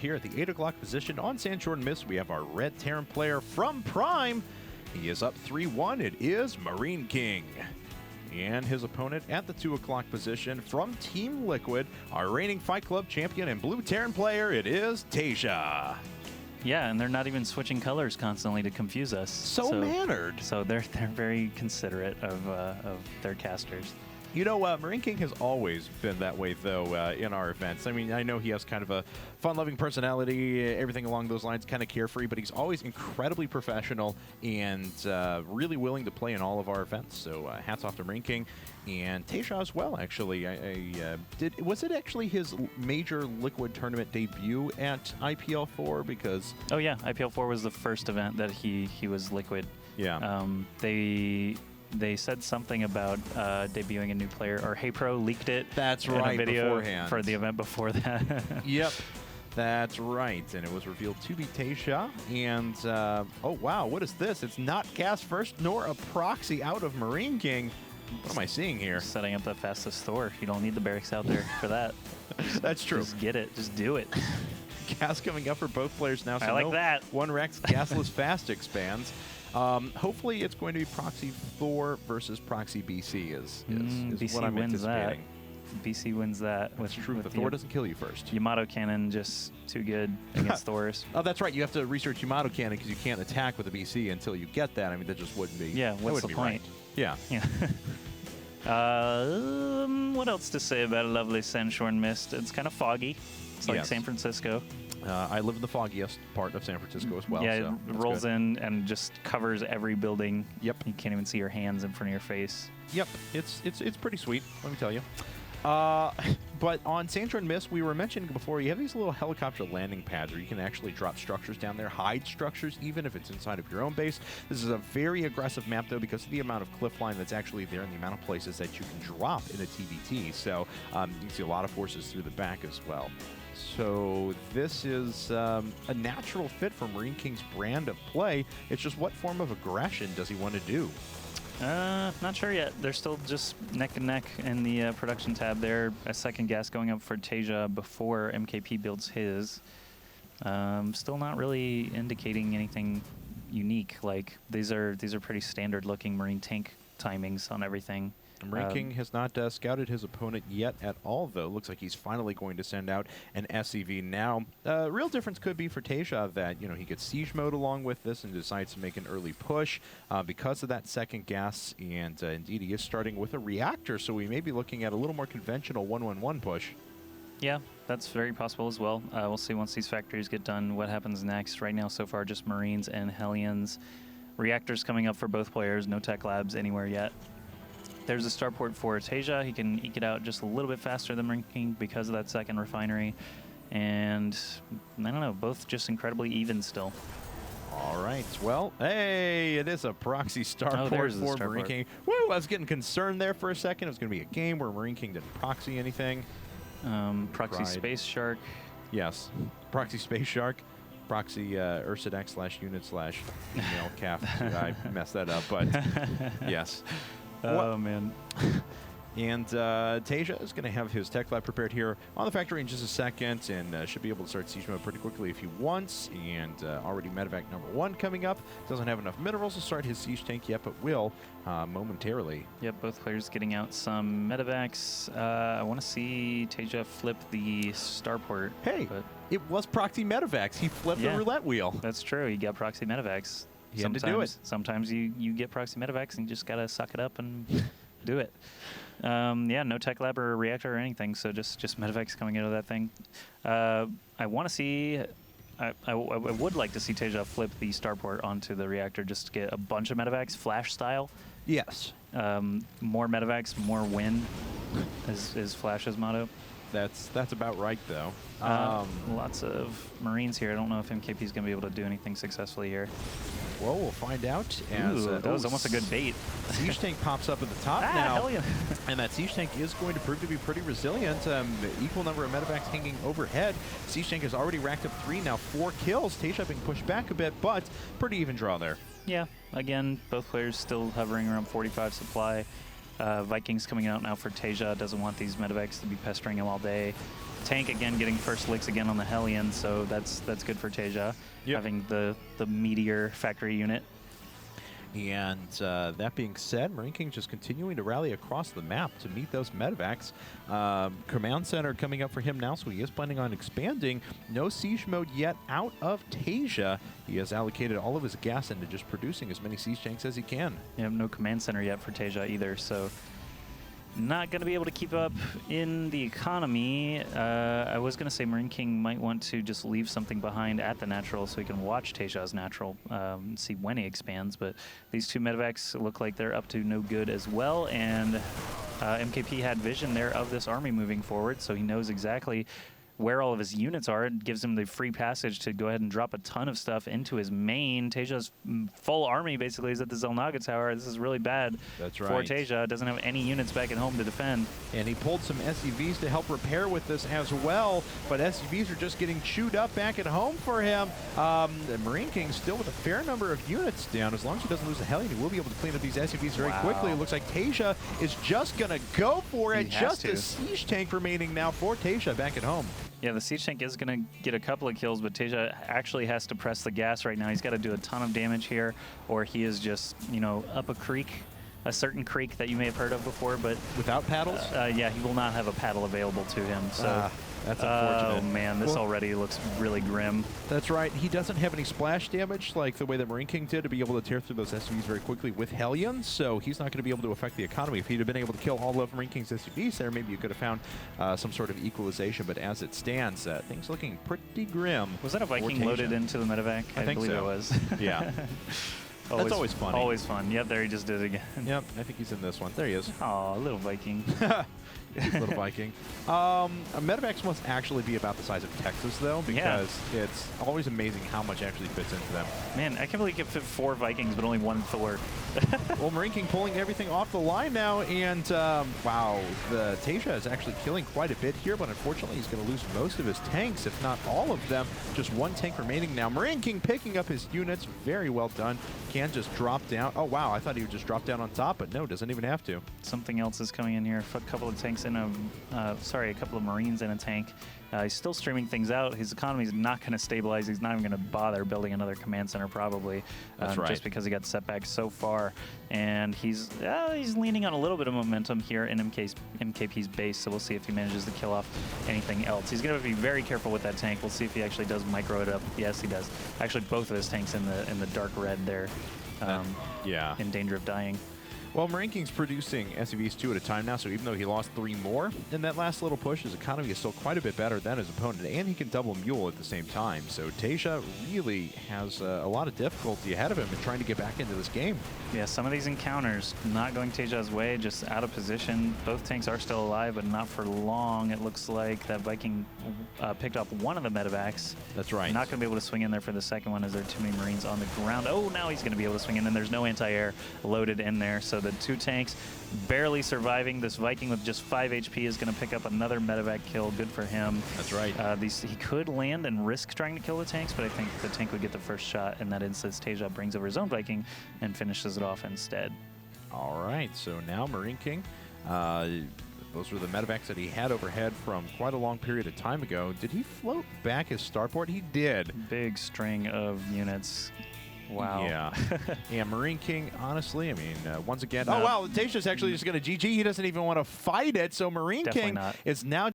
here at the 8 o'clock position on Sanshorn Mist. We have our red Terran player from Prime. He is up 3-1. It is MarineKing. And his opponent at the 2 o'clock position from Team Liquid, our reigning Fight Club champion and blue Terran player, it is TaeJa. Yeah, and they're not even switching colors constantly to confuse us. So mannered. So they're very considerate of their casters. You know, MarineKing has always been that way, though, in our events. I mean, I know he has kind of a fun-loving personality, everything along those lines, kind of carefree, but he's always incredibly professional and really willing to play in all of our events. So hats off to MarineKing and TaeJa as well, actually. Was it actually his major Liquid tournament debut at IPL4? Because... Oh, yeah. IPL4 was the first event that he was Liquid. Yeah. They said something about debuting a new player, or HeyPro leaked it. That's in right, a video beforehand. for the event before that. Yep, that's right. And it was revealed to be TaeJa. And, oh, wow, what is this? It's not cast first nor a proxy out of MarineKing. What am I seeing here? Setting up the fastest Thor. You don't need the barracks out there for that. That's true. Just get it. Just do it. Gas coming up for both players now. So I like that. One Rex gasless fast expands. Hopefully it's going to be Proxy Thor versus Proxy BC is BC what I'm wins anticipating. That. BC wins that. That's true, but Thor doesn't kill you first. Yamato Cannon just too good against Thors. Oh, that's right. You have to research Yamato Cannon because you can't attack with a BC until you get that. I mean, that just wouldn't be. Yeah, what's the point? Right. Yeah. What else to say about a lovely Sanshorn Mist? It's kind of foggy. It's like San Francisco. I live in the foggiest part of San Francisco as well. Yeah, so it rolls in and just covers every building. Yep. You can't even see your hands in front of your face. Yep. It's pretty sweet, let me tell you. But on Sanshorn Mist, we were mentioning before, you have these little helicopter landing pads where you can actually drop structures down there, hide structures, even if it's inside of your own base. This is a very aggressive map, though, because of the amount of cliff line that's actually there and the amount of places that you can drop in a TVT. So you can see a lot of forces through the back as well. So this is a natural fit for MarineKing's brand of play. It's just what form of aggression does he want to do? Not sure yet. They're still just neck and neck in the production tab there. A second gas going up for TaeJa before MKP builds his. Still not really indicating anything unique. Like these are pretty standard looking Marine tank timings on everything. MarineKing has not scouted his opponent yet at all, though. Looks like he's finally going to send out an SCV now. Real difference could be for TaeJa that, you know, he gets siege mode along with this and decides to make an early push because of that second gas. And indeed, he is starting with a reactor, so we may be looking at a little more conventional 1-1-1 push. Yeah, that's very possible as well. We'll see once these factories get done what happens next. Right now, so far, just Marines and Hellions. Reactors coming up for both players. No tech labs anywhere yet. There's a starport for TaeJa. He can eke it out just a little bit faster than MarineKing because of that second refinery. And I don't know, both just incredibly even still. All right. Well, hey, it is a proxy starport for MarineKing. Woo, I was getting concerned there for a second. It was going to be a game where MarineKing didn't proxy anything. Proxy Space Shark. Yes. Proxy Space Shark. Proxy Ursidax/unit/female calf. I messed that up, but yes. Oh, man. And TaeJa is going to have his tech lab prepared here on the factory in just a second and should be able to start siege mode pretty quickly if he wants. And already medevac #1 coming up. Doesn't have enough minerals to start his siege tank yet, but will momentarily. Yep, both players getting out some medevacs. I want to see TaeJa flip the starport. Hey, it was proxy medevacs. He flipped the roulette wheel. That's true. He got proxy medevacs. He had to do it. Sometimes you get proxy medevacs and you just got to suck it up and do it. Yeah, no tech lab or reactor or anything, so just medevacs coming out of that thing. I want to see... I would like to see TaeJa flip the starport onto the reactor just to get a bunch of medevacs, flash style. Yes. More medevacs, more win is Flash's motto. That's about right, though. Lots of Marines here. I don't know if MKP is going to be able to do anything successfully here. Well, we'll find out. As, that was almost a good bait. Siege tank pops up at the top now. Hell yeah. And that siege tank is going to prove to be pretty resilient. Equal number of medevacs hanging overhead. Siege tank has already racked up 3, now 4 kills. TaeJa being pushed back a bit, but pretty even draw there. Yeah, again, both players still hovering around 45 supply. Vikings coming out now for TaeJa. Doesn't want these medevacs to be pestering him all day. tank again getting first licks again on the Hellion, so that's good for TaeJa, having the Meteor factory unit. And that being said, MarineKing just continuing to rally across the map to meet those medevacs. Command Center coming up for him now, so he is planning on expanding. No siege mode yet out of TaeJa. He has allocated all of his gas into just producing as many siege tanks as he can. Yeah, no Command Center yet for TaeJa either, so not going to be able to keep up in the economy. I was going to say MarineKing might want to just leave something behind at the natural so he can watch TaeJa's natural and see when he expands. But these two medevacs look like they're up to no good as well. And MKP had vision there of this army moving forward, so he knows exactly where all of his units are. It gives him the free passage to go ahead and drop a ton of stuff into his main. TaeJa's full army basically is at the Xel'Naga Tower. This is really bad for TaeJa. Doesn't have any units back at home to defend. And he pulled some SCVs to help repair with this as well, but SCVs are just getting chewed up back at home for him. MarineKing still with a fair number of units down. As long as he doesn't lose the Hellion, he will be able to clean up these SCVs very quickly. It looks like TaeJa is just going to go for it. Just a siege tank remaining now for TaeJa back at home. Yeah, the siege tank is going to get a couple of kills, but TaeJa actually has to press the gas right now. He's got to do a ton of damage here, or he is just, you know, up a creek, a certain creek that you may have heard of before. But without paddles? Yeah, he will not have a paddle available to him. So that's unfortunate. Oh man, this already looks really grim. That's right. He doesn't have any splash damage like the way that MarineKing did to be able to tear through those SCVs very quickly with Hellions, so he's not going to be able to affect the economy. If he'd have been able to kill all of MarineKing's SCVs there, maybe you could have found some sort of equalization, but as it stands, things looking pretty grim. Was that a Viking loaded into the medevac? I think believe so. It was. Yeah. That's always fun. Always fun. Yep, there he just did it again. Yep, I think he's in this one. There he is. Aw, little Viking. Little Viking. Medevacs must actually be about the size of Texas, though, because it's always amazing how much actually fits into them. Man, I can't believe you can fit 4 Vikings, but only 1 Thor. Well, MarineKing pulling everything off the line now, and wow, the TaeJa is actually killing quite a bit here, but unfortunately he's going to lose most of his tanks, if not all of them. Just 1 tank remaining now. MarineKing picking up his units. Very well done. Can just drop down. Oh, wow, I thought he would just drop down on top, but no, doesn't even have to. Something else is coming in here. A couple of tanks in a, a couple of Marines in a tank. He's still streaming things out. His economy is not going to stabilize. He's not even going to bother building another command center, probably. That's right. Just because he got setbacks so far. And he's leaning on a little bit of momentum here in MKP's base, so we'll see if he manages to kill off anything else. He's going to be very careful with that tank. We'll see if he actually does micro it up. Yes, he does. Actually, both of his tanks in the dark red there. In danger of dying. Well, MarineKing's producing SCVs 2 at a time now, so even though he lost 3 more in that last little push, his economy is still quite a bit better than his opponent, and he can double Mule at the same time. So TaeJa really has a lot of difficulty ahead of him in trying to get back into this game. Yeah, some of these encounters not going TaeJa's way, just out of position. Both tanks are still alive, but not for long. It looks like that Viking picked up one of the medevacs. That's right. Not going to be able to swing in there for the second one as there are too many Marines on the ground. Oh, now he's going to be able to swing in, and there's no anti-air loaded in there. So the 2 tanks barely surviving. This Viking with just 5 HP is going to pick up another medevac kill. Good for him. That's right. He could land and risk trying to kill the tanks, but I think the tank would get the first shot. In that instance, TaeJa brings over his own Viking and finishes it off instead. All right, so now MarineKing. Those were the medevacs that he had overhead from quite a long period of time ago. Did he float back his starport? He did. Big string of units. Wow. Yeah. And MarineKing, honestly, I mean, once again, oh, wow, TaeJa's actually just going to GG. He doesn't even want to fight it. So MarineKing is now